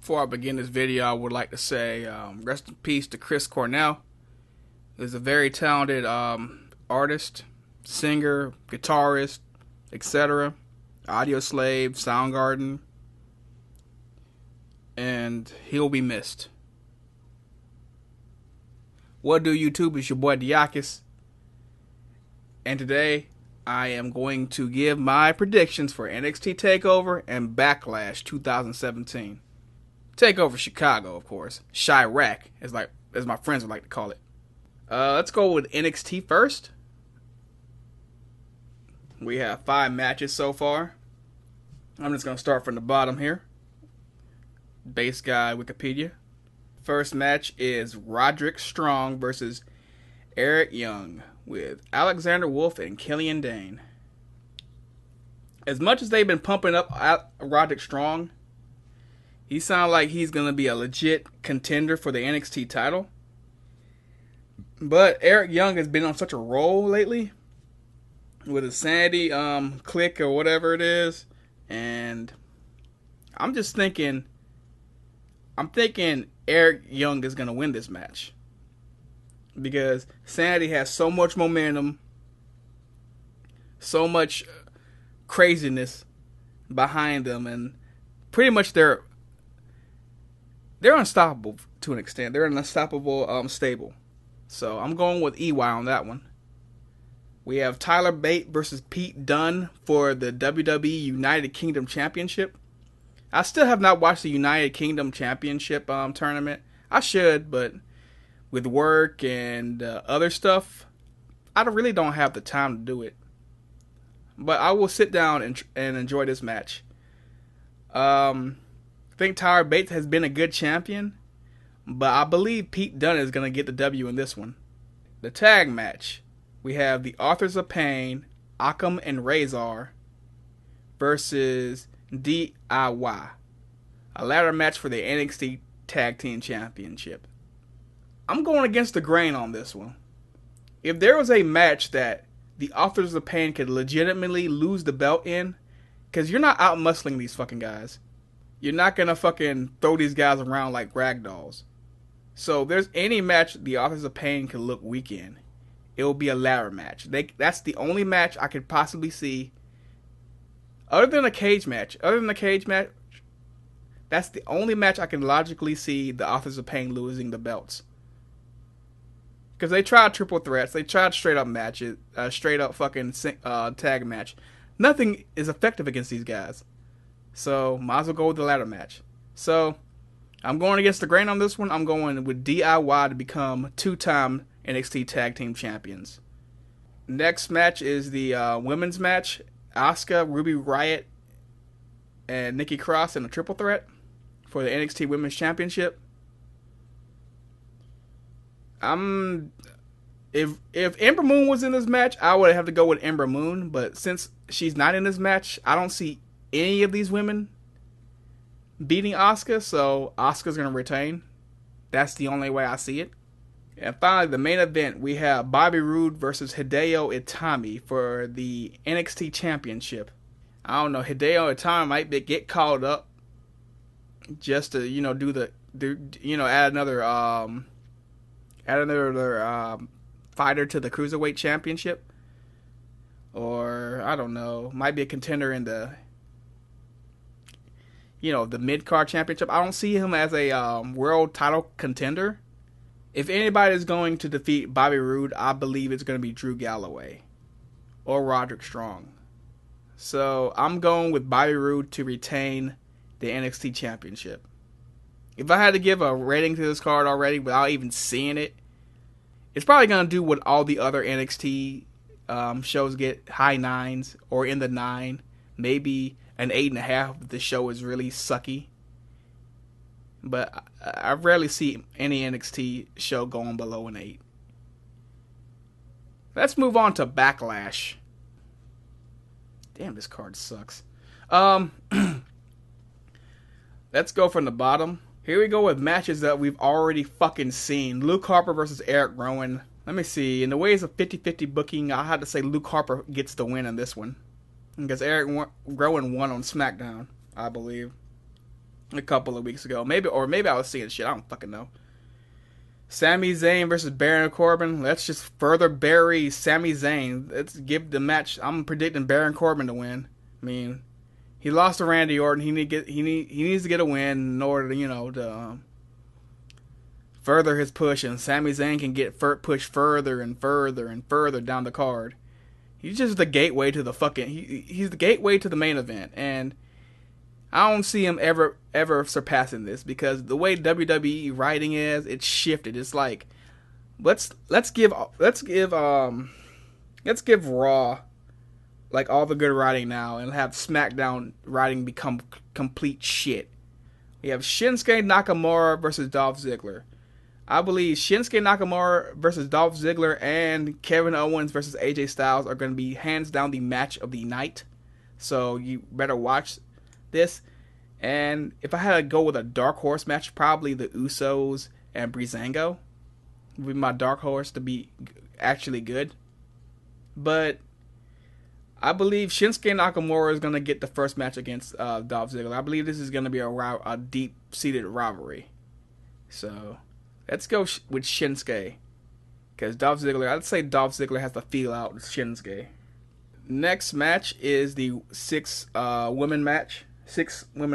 Before I begin this video, I would like to say rest in peace to Chris Cornell. He's a very talented artist, singer, guitarist, etc. Audio Slave, Soundgarden, and he'll be missed. What do YouTube? It's your boy Dieakas, and today I am going to give my predictions for NXT Takeover and Backlash 2017. Takeover Chicago, of course. Chirac, as my friends would like to call it. Let's go with NXT first. We have 5 matches so far. I'm just going to start from the bottom here. Base guy Wikipedia. First match is Roderick Strong versus Eric Young with Alexander Wolf and Killian Dane. As much as they've been pumping up Roderick Strong, he sounds like he's going to be a legit contender for the NXT title. But Eric Young has been on such a roll lately with his Sanity click or whatever it is. And I'm thinking Eric Young is going to win this match. Because Sanity has so much momentum, so much craziness behind them, and pretty much they're unstoppable to an extent. They're an unstoppable stable. So I'm going with EY on that one. We have Tyler Bate versus Pete Dunne for the WWE United Kingdom Championship. I still have not watched the United Kingdom Championship tournament. I should, but with work and other stuff, I really don't have the time to do it. But I will sit down and enjoy this match. I think Tyler Bates has been a good champion, but I believe Pete Dunne is going to get the W in this one. The tag match, we have the Authors of Pain, Akam and Razor versus DIY. A ladder match for the NXT Tag Team Championship. I'm going against the grain on this one. If there was a match that the Authors of Pain could legitimately lose the belt in, because you're not out-muscling these fucking guys. You're not going to fucking throw these guys around like ragdolls. So if there's any match the Authors of Pain can look weak in, it will be a ladder match. That's the only match I could possibly see. Other than a cage match, that's the only match I can logically see the Authors of Pain losing the belts. Because they tried triple threats, they tried straight up matches, straight up fucking tag match. Nothing is effective against these guys. So might as well go with the ladder match. So I'm going against the grain on this one. I'm going with DIY to become 2-time NXT Tag Team Champions. Next match is the women's match. Asuka, Ruby Riott, and Nikki Cross in a triple threat for the NXT Women's Championship. If Ember Moon was in this match, I would have to go with Ember Moon. But since she's not in this match, I don't see any of these women beating Asuka. So Asuka's going to retain. That's the only way I see it. And finally, the main event, we have Bobby Roode versus Hideo Itami for the NXT Championship. I don't know, Hideo Itami might get called up just to, add another fighter to the Cruiserweight Championship. Or, I don't know, might be a contender in the mid-card championship. I don't see him as a world title contender. If anybody is going to defeat Bobby Roode, I believe it's going to be Drew Galloway or Roderick Strong. So I'm going with Bobby Roode to retain the NXT Championship. If I had to give a rating to this card already without even seeing it, it's probably going to do what all the other NXT shows get, high 9s or in the 9, maybe an 8.5 if the show is really sucky. But I rarely see any NXT show going below an 8. Let's move on to Backlash. Damn, this card sucks. Let's go from the bottom. Here we go with matches that we've already fucking seen. Luke Harper versus Eric Rowan. Let me see. In the ways of 50-50 booking, I had to say Luke Harper gets the win in this one. Because Eric Rowan won on SmackDown, I believe. a couple of weeks ago. Maybe I was seeing shit. I don't fucking know. Sami Zayn versus Baron Corbin. Let's just further bury Sami Zayn. Let's give the match. I'm predicting Baron Corbin to win. I mean, he lost to Randy Orton. He needs to get a win in order to to further his push, and Sami Zayn can get pushed further and further and further down the card. He's just the gateway to the he's the gateway to the main event, and I don't see him ever surpassing this, because the way WWE writing is, it's shifted. It's like let's give Raw like all the good writing now, and have SmackDown writing become complete shit. We have Shinsuke Nakamura versus Dolph Ziggler. I believe Shinsuke Nakamura versus Dolph Ziggler and Kevin Owens versus AJ Styles are going to be hands down the match of the night. So you better watch this. And if I had to go with a dark horse match, probably the Usos and Breezango would be my dark horse to be actually good. But I believe Shinsuke Nakamura is going to get the first match against Dolph Ziggler. I believe this is going to be a deep-seated rivalry. So let's go with Shinsuke. Because Dolph Ziggler, I'd say Dolph Ziggler has to feel out Shinsuke. Next match is the six-women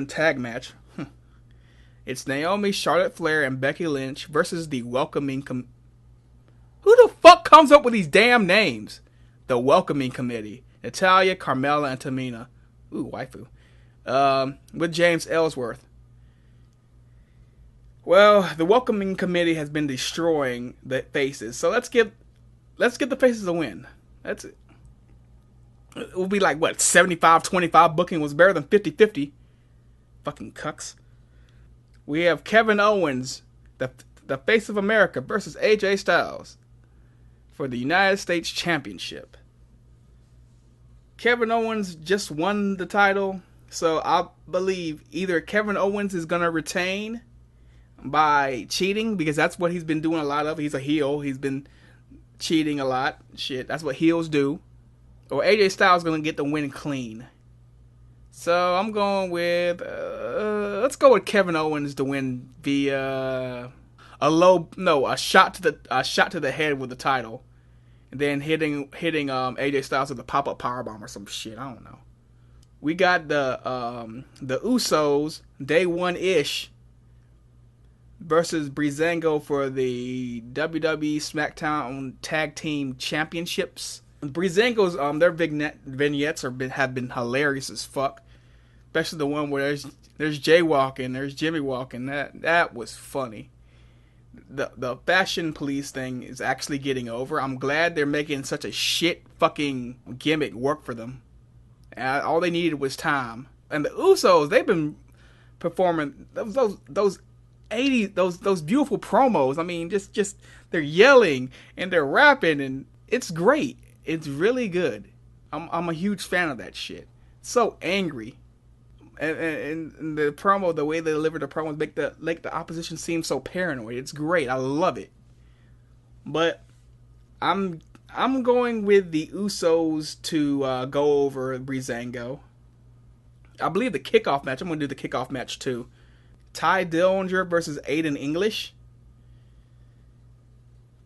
tag match. It's Naomi, Charlotte Flair, and Becky Lynch versus the Welcoming Who the fuck comes up with these damn names? The Welcoming Committee. Natalya, Carmella, and Tamina. Ooh, waifu. With James Ellsworth. Well, the Welcoming Committee has been destroying the faces, so let's give the faces a win. That's it. It will be like, what, 75-25 booking was better than 50-50. Fucking cucks. We have Kevin Owens, the face of America, versus AJ Styles for the United States Championship. Kevin Owens just won the title, so I believe either Kevin Owens is going to retain by cheating, because that's what he's been doing a lot of. He's a heel. He's been cheating a lot. Shit, that's what heels do. Or AJ Styles is going to get the win clean. So I'm going with, let's go with Kevin Owens to win via a shot to the head with the title, and then hitting AJ Styles with a pop-up powerbomb or some shit. I don't know. We got the Usos day one-ish versus Breezango for the WWE SmackDown Tag Team Championships. Breezango's their vignettes have been hilarious as fuck, especially the one where there's Jay walking, there's Jimmy walking. That was funny. The fashion police thing is actually getting over. I'm glad they're making such a shit fucking gimmick work for them. All they needed was time. And the Usos, they've been performing those beautiful promos. I mean, just they're yelling and they're rapping, and it's great. It's really good. I'm a huge fan of that shit. It's so angry. And the promo, the way they deliver the promos, make the opposition seem so paranoid. It's great. I love it. But I'm going with the Usos to go over Breezango. I believe the kickoff match. I'm going to do the kickoff match too. Ty Dillinger versus Aiden English.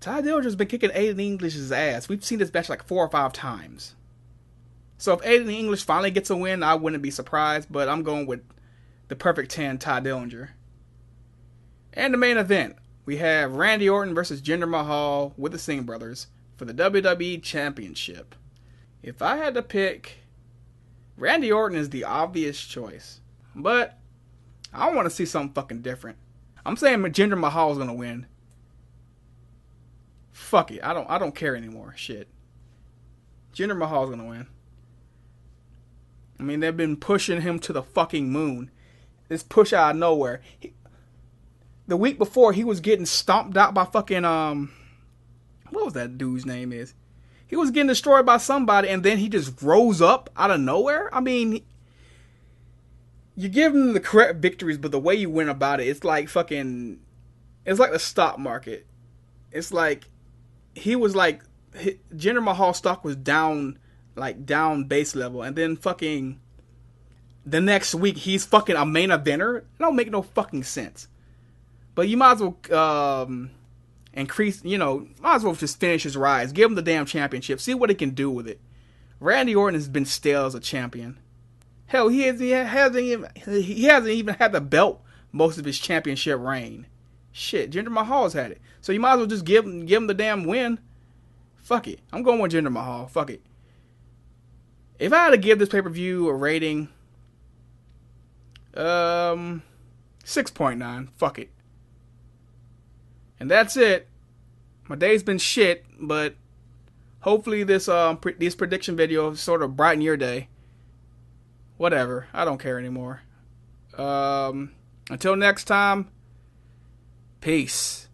Ty Dillinger's been kicking Aiden English's ass. We've seen this match like 4 or 5 times. So if Aiden English finally gets a win, I wouldn't be surprised, but I'm going with the perfect 10, Ty Dillinger. And the main event, we have Randy Orton versus Jinder Mahal with the Singh Brothers for the WWE Championship. If I had to pick, Randy Orton is the obvious choice, but I want to see something fucking different. I'm saying Jinder Mahal is going to win. Fuck it. I don't care anymore. Shit. Jinder Mahal's gonna win. I mean, they've been pushing him to the fucking moon. This push out of nowhere. The week before, he was getting stomped out by fucking, what was that dude's name is? He was getting destroyed by somebody, and then he just rose up out of nowhere. I mean, you give him the correct victories, but the way you went about it, it's like fucking, it's like the stock market. It's like, he was like, Jinder Mahal stock was down base level, and then fucking the next week he's fucking a main eventer. It don't make no fucking sense. But you might as well increase, might as well just finish his rise. Give him the damn championship. See what he can do with it. Randy Orton has been stale as a champion. Hell, he hasn't even had the belt most of his championship reign. Shit, Jinder Mahal's had it. So you might as well just give him the damn win. Fuck it. I'm going with Jinder Mahal. Fuck it. If I had to give this pay-per-view a rating, 6.9. Fuck it. And that's it. My day's been shit, but hopefully this prediction video sort of brighten your day. Whatever. I don't care anymore. Until next time, peace.